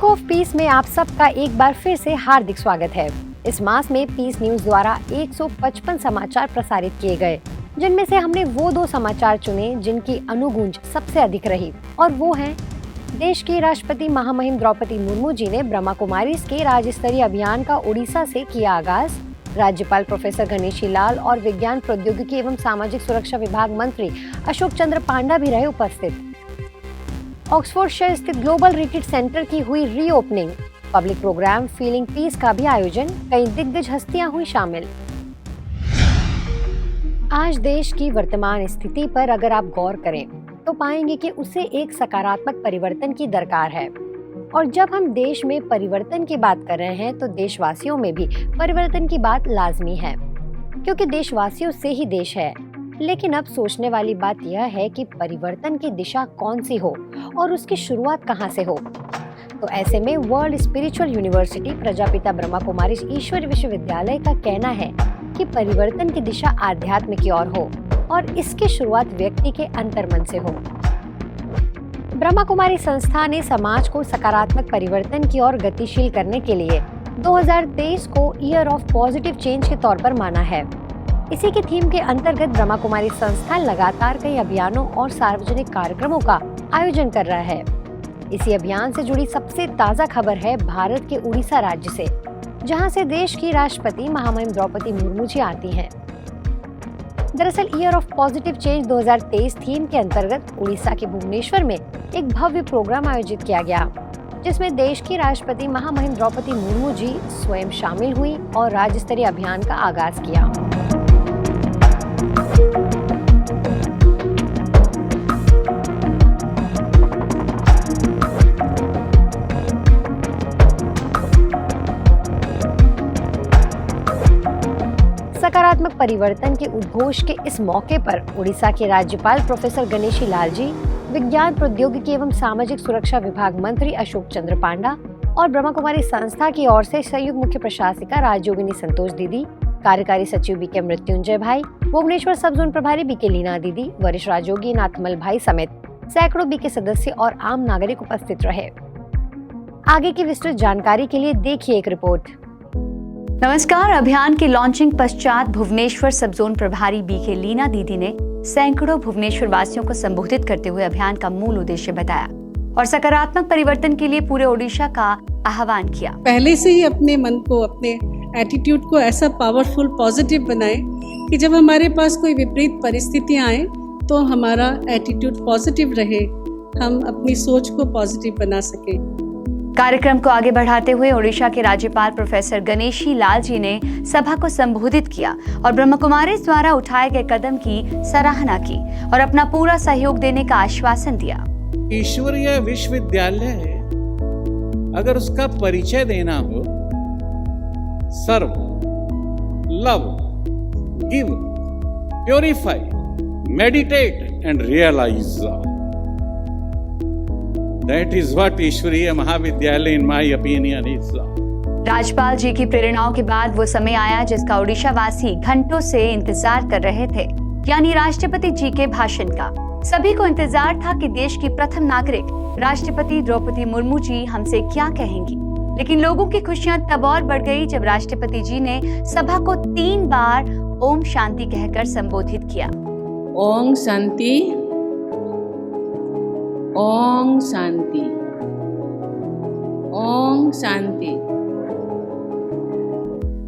Week of peace में आप सबका एक बार फिर से हार्दिक स्वागत है। इस मास में पीस न्यूज द्वारा 155 समाचार प्रसारित किए गए, जिनमें से हमने वो 2 समाचार चुने जिनकी अनुगूंज सबसे अधिक रही, और वो हैं देश की राष्ट्रपति महामहिम द्रौपदी मुर्मू जी ने ब्रह्मा कुमारीज के राज्य स्तरीय अभियान का उड़ीसा से किया आगाज, राज्यपाल प्रोफेसर गणेशी लाल और विज्ञान प्रौद्योगिकी एवं सामाजिक सुरक्षा विभाग मंत्री अशोक चंद्र पांडा भी रहे उपस्थित। ऑक्सफोर्डशायर स्थित ग्लोबल रिट्रीट सेंटर की हुई reopening, public program feeling peace का भी आयोजन, कई दिग्गज हस्तियां हुई शामिल। आज देश की वर्तमान स्थिति पर अगर आप गौर करें तो पाएंगे कि उसे एक सकारात्मक परिवर्तन की दरकार है। और जब हम देश में परिवर्तन की बात कर रहे हैं तो देशवासियों में भी परिवर्तन की बात लाजमी है, क्योंकि देशवासियों से ही देश है। लेकिन अब सोचने वाली बात यह है कि परिवर्तन की दिशा कौन सी हो और उसकी शुरुआत कहां से हो। तो ऐसे में world spiritual university Prajapita Brahma Kumari Ishwari Vishwavidyalaya का कहना है कि परिवर्तन की दिशा आध्यात्म की ओर हो और इसकी शुरुआत व्यक्ति के अंतर्मन से हो। ब्रह्मा कुमारी संस्था ने समाज को सकारात्मक परिवर्तन की ओर गतिशील करने के लिए 2023 को ईयर ऑफ पॉजिटिव चेंज के तौर पर माना है। इसी की थीम के अंतर्गत ब्रह्मा कुमारी संस्था लगातार कई अभियानों और सार्वजनिक कार्यक्रमों का आयोजन कर रहा है। इसी अभियान से जुड़ी सबसे ताजा खबर है भारत के उड़ीसा राज्य से, जहां से देश की राष्ट्रपति महामहिम द्रौपदी मुर्मू जी आती हैं। दरअसल year of positive change 2023 theme के अंतर्गत उड़ीसा के भुवनेश्वर में एक भव्य प्रोग्राम आयोजित किया गया, जिसमें देश की राष्ट्रपति महामहिम द्रौपदी मुर्मू जी स्वयं शामिल हुई और राज्य स्तरीय अभियान का आगाज किया। सकारात्मक परिवर्तन के उद्घोष के इस मौके पर उड़ीसा के राज्यपाल प्रोफेसर गणेशी लाल जी, विज्ञान प्रौद्योगिकी एवं सामाजिक सुरक्षा विभाग मंत्री अशोक चंद्र पांडा और ब्रह्मा कुमारी संस्था की ओर से संयुक्त मुख्य प्रशासिका राजयोगिनी संतोष दीदी, कार्यकारी सचिव बीके मृत्युंजय भाई, भुवनेश्वर सब जोन प्रभारी बीके लीना दीदी, वरिष्ठ राजयोगी नाथमल भाई समेत सैकड़ों बीके सदस्य और आम नागरिक उपस्थित रहे। आगे की विस्तृत जानकारी के लिए देखिए एक रिपोर्ट। नमस्कार। अभियान की लॉन्चिंग पश्चात भुवनेश्वर सब जोन प्रभारी बीके लीना दीदी ने सैकड़ों भुवनेश्वर वासियों को संबोधित करते हुए अभियान का मूल उद्देश्य बताया और सकारात्मक परिवर्तन के लिए पूरे ओडिशा का आह्वान किया। पहले से ही अपने मन को, अपने एटीट्यूड को ऐसा पावरफुल पॉजिटिव बनाए कि जब हमारे पास कोई विपरीत परिस्थितियां आए तो हमारा एटीट्यूड पॉजिटिव रहे, हम अपनी सोच को पॉजिटिव बना सके। कार्यक्रम को आगे बढ़ाते हुए ओडिशा के राज्यपाल प्रोफेसर गणेशी लाल जी ने सभा को संबोधित किया और ब्रह्मा कुमारी द्वारा उठाए गए कदम की सराहना की और अपना पूरा सहयोग देने का आश्वासन दिया। ईश्वरीय विश्वविद्यालय अगर उसका परिचय देना हो, serve, love, give, purify, meditate and realise, That is what ईश्वरीय महाविद्यालय in my opinion is. राज्यपाल जी की प्रेरणाओं के बाद वो समय आया जिसका ओडिशा वासी घंटों से इंतजार कर रहे थे, यानी राष्ट्रपति जी के भाषण का। सभी को इंतजार था कि देश की प्रथम नागरिक राष्ट्रपति द्रौपदी मुर्मू जी हमसे क्या कहेंगी। लेकिन लोगों की खुशियां तब और बढ़ गई जब राष्ट्रपति जी ने सभा को 3 बार ओम शांति कहकर संबोधित किया। ओम शांति, ओम शांति, ओम शांति।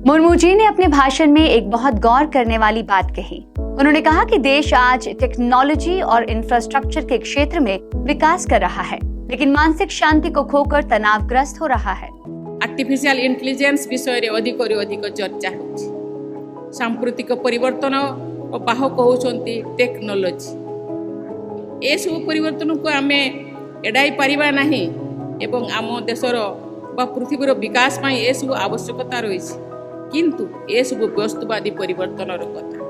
मुर्मू जी ने अपने भाषण में एक बहुत गौर करने वाली बात कही। उन्होंने कहा कि देश आज टेक्नोलॉजी और इंफ्रास्ट्रक्चर के क्षेत्र में विकास कर रहा है, लेकिन मानसिक शांति को खोकर तनावग्रस्त हो रहा है। आर्टिफिशियल इंटेलिजेंस विषय रे अधिक चर्चा होछि। सांप्रतिक परिवर्तन और बाहक होउछंती टेक्नोलॉजी। ए सब परिवर्तन को आमे एडाई परिबा नाही एवं आम देशर बा पृथ्वीर विकास पाई ए सब आवश्यकता रही, किंतु ए सब वस्तुवादी परिवर्तन कथा।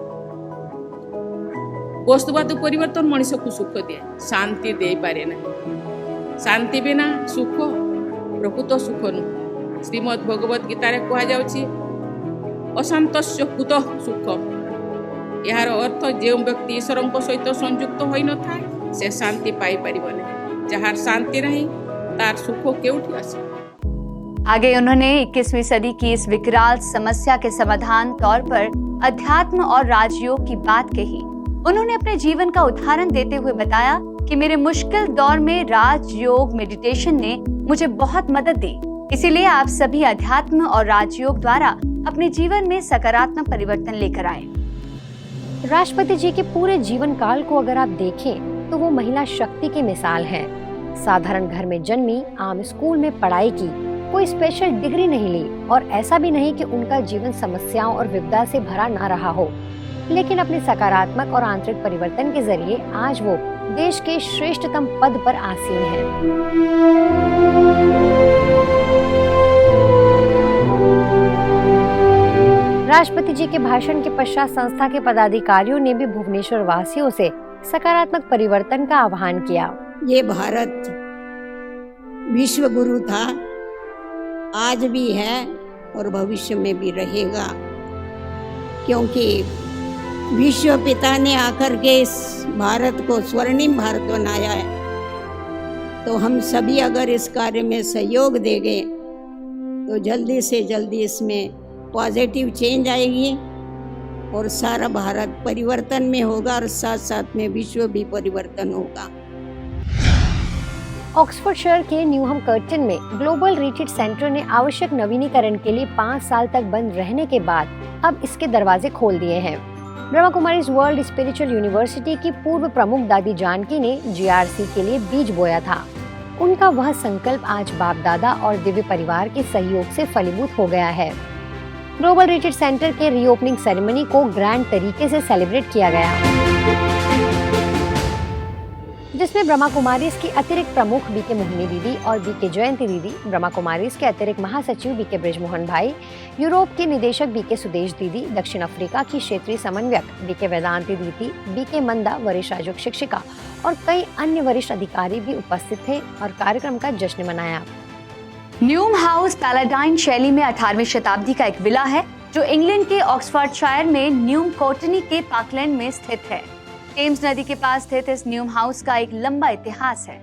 वस्तुवादी परिवर्तन मनुष्य को सुख दिए, शांति दे पारे ना। शांति बिना सुख प्रकृत सुख नु। श्रीमद् भगवत गीता कहा जाउछि अशांतस्य कुतः सुख। यार अर्थ जो व्यक्ति ईश्वर सहित संयुक्त होई न था से शांति पाई परिबने। जहार शांति नहीं तार सुख केउठी आसे। आगे उन्होंने 21वीं सदी की इस विकराल समस्या के समाधान तौर पर अध्यात्म और राजयोग की बात कही। उन्होंने अपने जीवन का उदाहरण देते हुए बताया कि मेरे मुश्किल दौर में राजयोग मेडिटेशन ने मुझे बहुत मदद दी। इसीलिए आप सभी अध्यात्म और राजयोग द्वारा अपने जीवन में सकारात्मक परिवर्तन लेकर आए। राष्ट्रपति जी के पूरे जीवन काल को अगर आप देखें तो वो महिला शक्ति की मिसाल हैं। साधारण घर में जन्मी, आम स्कूल में पढ़ाई की, कोई स्पेशल डिग्री नहीं ली और ऐसा भी नहीं कि उनका जीवन समस्याओं और विपदा से भरा ना रहा हो, लेकिन अपने सकारात्मक और आंतरिक परिवर्तन के जरिए आज वो देश के श्रेष्ठतम पद पर आसीन हैं। राष्ट्रपति जी के भाषण के पश्चात संस्था के पदाधिकारियों ने भी भुवनेश्वर वासियों से सकारात्मक परिवर्तन का आह्वान किया। ये भारत विश्व गुरु था, आज भी है और भविष्य में भी रहेगा, क्योंकि विश्व पिता ने आकर के इस भारत को स्वर्णिम भारत बनाया है। तो हम सभी अगर इस कार्य में सहयोग देंगे तो जल्दी से जल्दी इसमें पॉजिटिव चेंज आएगी और सारा भारत परिवर्तन में होगा और साथ साथ में विश्व भी परिवर्तन होगा। ऑक्सफोर्डशायर के न्यूहम कर्टन में ग्लोबल रिट्रीट सेंटर ने आवश्यक नवीनीकरण के लिए 5 साल तक बंद रहने के बाद अब इसके दरवाजे खोल दिए हैं। Brahma Kumaris world spiritual university की पूर्व प्रमुख दादी जानकी ने GRC के लिए बीज बोया था। उनका वह संकल्प आज बाप दादा और दिव्य परिवार के सहयोग से फलीभूत हो गया है। ग्लोबल रिट्रीट सेंटर के रीओपनिंग सेरेमनी को ग्रैंड तरीके से सेलिब्रेट किया गया, जिसमें ब्रह्मा कुमारीज की अतिरिक्त प्रमुख बीके मोहिनी दीदी और बीके जयंती दीदी, ब्रह्मा कुमारीज के अतिरिक्त महासचिव बीके ब्रिजमोहन भाई, यूरोप के निदेशक बीके सुदेश दीदी, दक्षिण अफ्रीका की क्षेत्रीय समन्वयक बीके वेदांती दीदी, बीके मंदा वरिष्ठ राजयोग शिक्षिका और कई अन्य वरिष्ठ अधिकारी भी उपस्थित थे और कार्यक्रम का जश्न मनाया। न्यूम हाउस पैलाडाइन शैली में 18वीं शताब्दी का एक विला है जो इंग्लैंड के ऑक्सफोर्डशायर में न्यूम कोटनी के पार्कलैंड में स्थित है। टेम्स नदी के पास स्थित इस न्यूम हाउस का एक लंबा इतिहास है।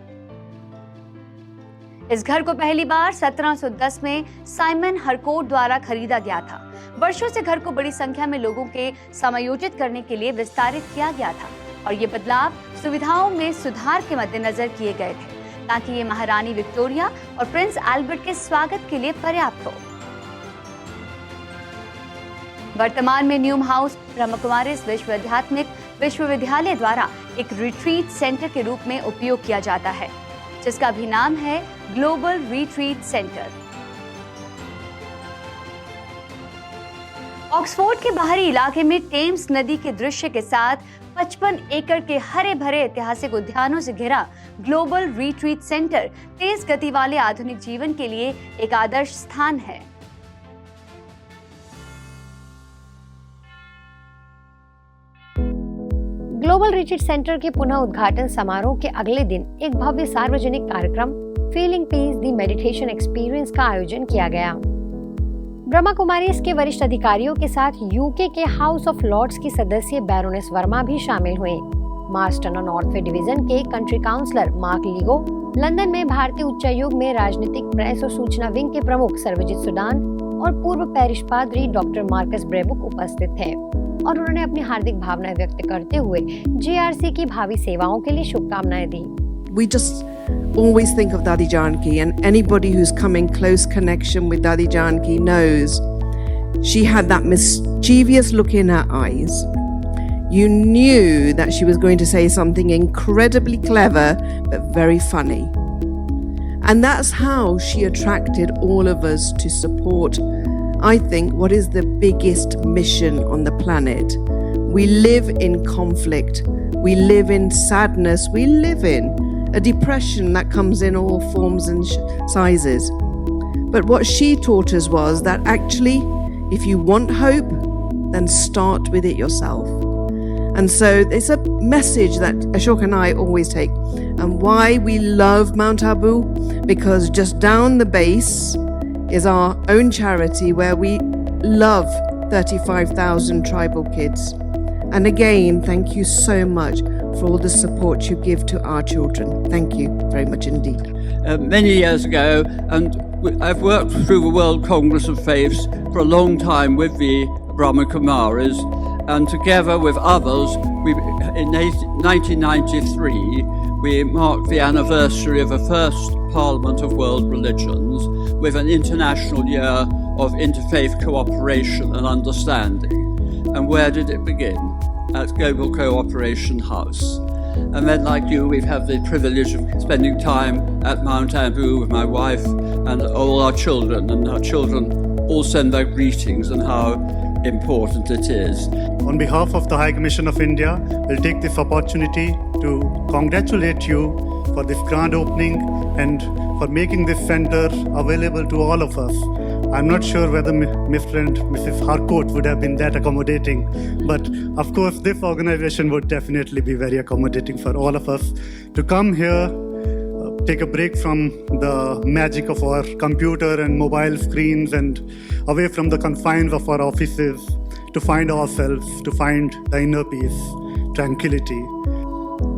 इस घर को पहली बार 1710 में साइमन हरकोर्ट द्वारा खरीदा गया था। वर्षों से घर को बड़ी संख्या में लोगों के समायोजित करने के लिए विस्तारित किया गया था और ये बदलाव सुविधाओं में सुधार के मद्देनजर किए गए थे ताकि ये महारानी विक्टोरिया और प्रिंस एल्बर्ट के स्वागत के लिए पर्याप्त हो। वर्तमान में न्यूम हाउस ब्रह्मा कुमारीज विश्व आध्यात्मिक विश्वविद्यालय द्वारा एक रिट्रीट सेंटर के रूप में उपयोग किया जाता है, जिसका भी नाम है ग्लोबल रिट्रीट सेंटर। ऑक्सफोर्ड के बाहरी इलाके में टेम्स नदी के दृश्य के साथ 55 एकड़ के हरे भरे ऐतिहासिक उद्यानों से घिरा ग्लोबल रिट्रीट सेंटर तेज गति वाले आधुनिक जीवन के लिए एक आदर्श स्थान है। ग्लोबल रिट्रीट सेंटर के पुनः उद्घाटन समारोह के अगले दिन एक भव्य सार्वजनिक कार्यक्रम feeling piece the meditation experience का आयोजन किया गया। ब्रह्मा कुमारीज के वरिष्ठ अधिकारियों के साथ यूके के हाउस ऑफ लॉर्ड्स की सदस्य बैरोनेस वर्मा भी शामिल हुए। मार्स्टन और नॉर्थवे डिवीजन के country councillor Mark Lego, London में भारतीय उच्चायोग में राजनीतिक प्रेस और सूचना विंग के प्रमुख सर्वजित सुडान और पूर्व पैरिश पादरी डॉक्टर मार्कस ब्रेबुक उपस्थित थे और उन्होंने अपनी हार्दिक भावनाएं व्यक्त करते हुए GRC की भावी सेवाओं के लिए शुभकामनाएं दी। We just always think of Dadi Janki, and anybody who's come in close connection with Dadi Janki knows she had that mischievous look in her eyes. You knew that she was going to say something incredibly clever but very funny. And that's how she attracted all of us to support, I think, what is the biggest mission on the planet. We live in conflict, we live in sadness, we live in a depression that comes in all forms and sizes. But what she taught us was that actually, if you want hope, then start with it yourself. And so it's a message that Ashok and I always take. And why we love Mount Abu, because just down the base is our own charity where we love 35,000 tribal kids. And again, thank you so much for all the support you give to our children. Thank you very much indeed. Many years ago, and I've worked through the World Congress of Faiths for a long time with the Brahma Kumaris, and together with others, in 1993, we marked the anniversary of the first Parliament of World Religions with an International Year of Interfaith Cooperation and Understanding. And where did it begin? At Global Cooperation House. And then, like you, we've had the privilege of spending time at Mount Abu with my wife and all our children, and our children all send their greetings and how important it is. On behalf of the High Commission of India, we'll take this opportunity to congratulate you for this grand opening and for making this center available to all of us. I'm not sure whether my friend Mrs. Harcourt would have been that accommodating, but of course this organization would definitely be very accommodating for all of us to come here, take a break from the magic of our computer and mobile screens and away from the confines of our offices, to find ourselves, to find the inner peace, tranquility.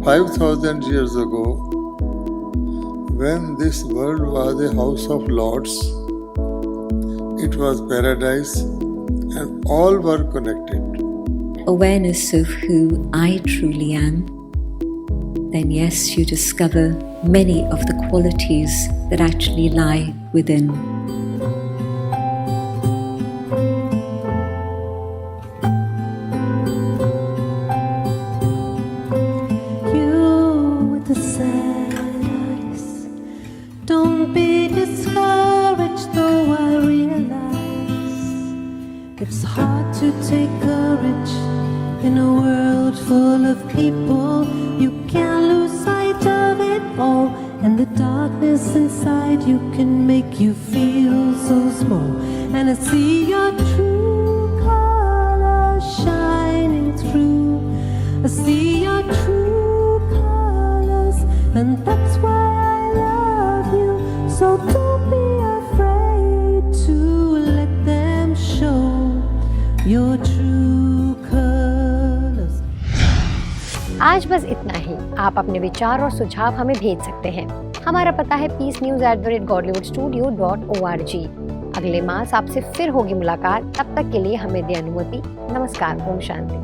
5,000 years ago, when this world was a house of lords, it was paradise and all were connected. Awareness of who I truly am, then yes, you discover many of the qualities that actually lie within. You with the sad eyes, don't be discouraged, though I realize it's hard to take courage in a world full of people. You can't lose sight of it all, and the darkness inside you can make you feel so small. And I see your true colors shining through. I see your true colors, and that's why I love you. So don't be afraid to let them show your true colors. आज बस इतना ही। आप अपने विचार और सुझाव हमें भेज सकते हैं। हमारा पता है peacenews@godlywoodstudio.org। अगले मास आपसे फिर होगी मुलाकात। तब तक के लिए हमें दे अनुमति। नमस्कार। ओम शांति।